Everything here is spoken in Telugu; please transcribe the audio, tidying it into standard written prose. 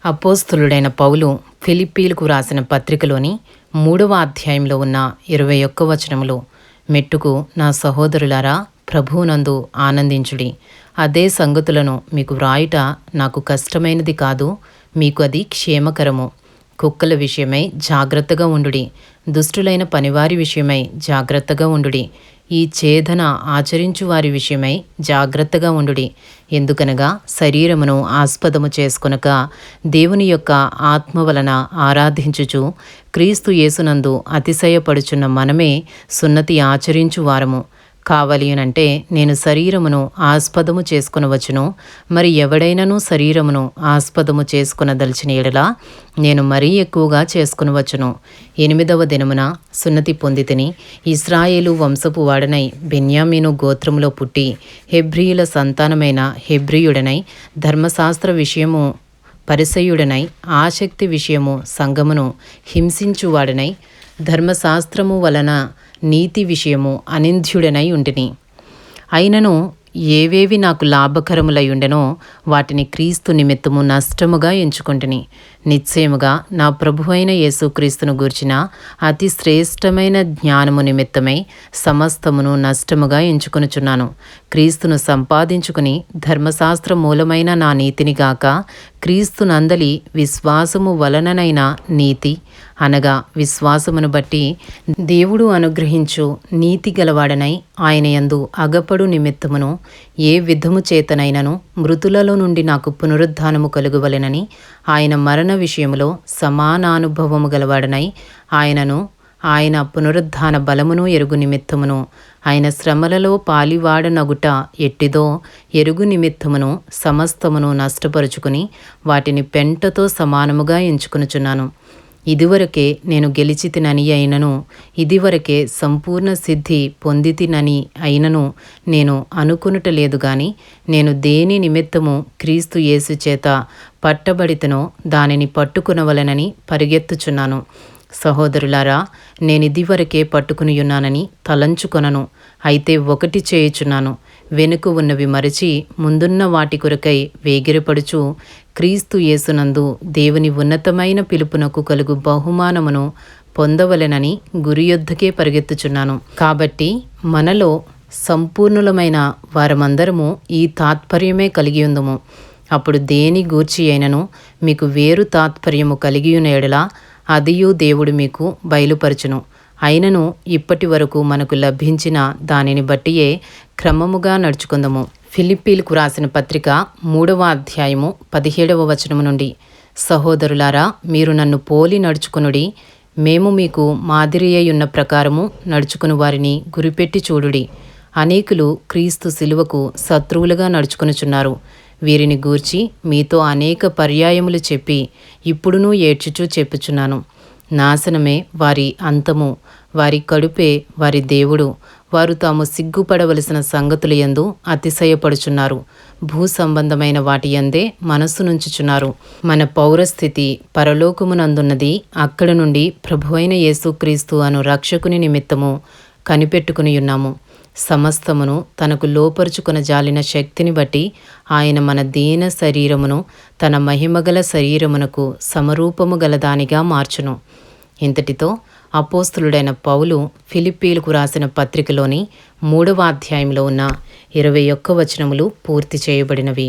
అపోస్తలుడైన పౌలు ఫిలిప్పీలకు రాసిన పత్రికలోని 3వ అధ్యాయంలో ఉన్న 21 వచనములో, మెట్టుకు నా సహోదరులారా, ప్రభువునందు ఆనందించుడి. అదే సంగతులను మీకు వ్రాయుట నాకు కష్టమైనది కాదు, మీకు అది క్షేమకరము. కుక్కల విషయమై జాగ్రత్తగా ఉండుడి, దుష్టులైన పనివారి విషయమై జాగ్రత్తగా ఉండుడి, ఈ ఛేదన ఆచరించు వారి విషయమై జాగ్రత్తగా ఉండుడి. ఎందుకనగా శరీరమును ఆస్పదము చేసుకొనక దేవుని యొక్క ఆత్మ వలన ఆరాధించుచు క్రీస్తు యేసునందు అతిశయపడుచున్న మనమే సున్నతి ఆచరించు వారము. కావలియనంటే నేను శరీరమును ఆస్పదము చేసుకొనవచ్చును, మరి ఎవడైనను శరీరమును ఆస్పదము చేసుకొనదలిచిన ఎడల నేను మరీ ఎక్కువగా చేసుకొనవచ్చును. 8వ దినమున సున్నతి పొందితిని, ఇశ్రాయేలు వంశపు వాడనై బెన్యామీను గోత్రములో పుట్టి హెబ్రీయుల సంతానమైన హెబ్రీయుడనై ధర్మశాస్త్ర విషయము పరిసయ్యుడనై ఆసక్తి విషయము సంఘమును హింసించువాడనై ధర్మశాస్త్రము వలన నీతి విషయము అనింద్యుడనై ఉంటిని. అయినను ఏవేవి నాకు లాభకరములై ఉండెనో వాటిని క్రీస్తు నిమిత్తము నష్టముగా ఎంచుకొంటిని. నిశ్చయముగా నా ప్రభువైన యేసుక్రీస్తును గూర్చిన అతి శ్రేష్టమైన జ్ఞానము నిమిత్తమై సమస్తమును నష్టముగా ఎంచుకొనుచున్నాను. క్రీస్తును సంపాదించుకుని ధర్మశాస్త్ర మూలమైన నా నీతిని గాక క్రీస్తునందలి విశ్వాసము వలననైన నీతి, అనగా విశ్వాసమును బట్టి దేవుడు అనుగ్రహించు నీతి గలవాడనై ఆయన యందు అగపడు నిమిత్తమును ఏ విధము చేతనైనను మృతులలో నుండి నాకు పునరుద్ధానము కలుగువలెనని ఆయన మరణ విషయములో సమానానుభవము గలవాడనై ఆయనను ఆయన పునరుద్ధాన బలమును ఎరుగు నిమిత్తమును ఆయన శ్రమలలో పాలివాడనగుట ఎట్టిదో ఎరుగు నిమిత్తమును సమస్తమును నష్టపరుచుకుని వాటిని పెంటతో సమానముగా ఎంచుకొనుచున్నాను. ఇదివరకే నేను గెలిచితినని అయినను, ఇదివరకే సంపూర్ణ సిద్ధి పొందితినని అయినను నేను అనుకొనుటలేదు గాని, నేను దేని నిమిత్తము క్రీస్తు యేసు చేత పట్టబడితనో దానిని పట్టుకునవలెనని పరిగెత్తుచున్నాను. సహోదరులారా, నేనిదివరకే పట్టుకునియున్నానని తలంచుకొనను. అయితే ఒకటి చేయుచున్నాను, వెనుక ఉన్నవి మరచి ముందున్న వాటి కొరకై వేగిరపడుచు క్రీస్తు యేసునందు దేవుని ఉన్నతమైన పిలుపునకు కలుగు బహుమానమును పొందవలెనని గురియొద్దకే పరిగెత్తుచున్నాను. కాబట్టి మనలో సంపూర్ణులమైన వారమందరము ఈ తాత్పర్యమే కలిగి ఉందము. అప్పుడు దేని గూర్చి అయినను మీకు వేరు తాత్పర్యము కలిగియున్న ఎడల అదియు దేవుడు మీకు బయలుపరచును. అయినను ఇప్పటి వరకు మనకు లభించిన దానిని బట్టియే క్రమముగా నడుచుకుందాము. ఫిలిప్పీలకు రాసిన పత్రిక 3వ అధ్యాయము 17వ వచనము నుండి, సహోదరులారా, మీరు నన్ను పోలి నడుచుకునుడి, మేము మీకు మాదిరి అయ్యున్న ప్రకారము నడుచుకుని వారిని గురిపెట్టి చూడుడి. అనేకులు క్రీస్తు శిలువకు శత్రువులుగా నడుచుకొనుచున్నారు. వీరిని గూర్చి మీతో అనేక పర్యాయములు చెప్పి ఇప్పుడునూ ఏడ్చుచూ చెప్పుచున్నాను. నాశనమే వారి అంతము, వారి కడుపే వారి దేవుడు. వారు తాము సిగ్గుపడవలసిన సంగతుల యందు అతిశయపడుచున్నారు, భూ సంబంధమైన వాటి యందే మనస్సు నుంచుచున్నారు. మన పౌరస్థితి పరలోకమునందున్నది, అక్కడ నుండి ప్రభువైన యేసుక్రీస్తు అను రక్షకుని నిమిత్తము కనిపెట్టుకునియున్నాము. సమస్తమును తనకు లోపరుచుకొన జాలిన శక్తిని బట్టి ఆయన మన దీన శరీరమును తన మహిమగల శరీరమునకు సమరూపము గలదానిగా మార్చును. ఇంతటితో అపోస్తలుడైన పౌలు ఫిలిప్పీలకు రాసిన పత్రికలోని 3వ అధ్యాయంలో ఉన్న 21 వచనములు పూర్తి చేయబడినవి.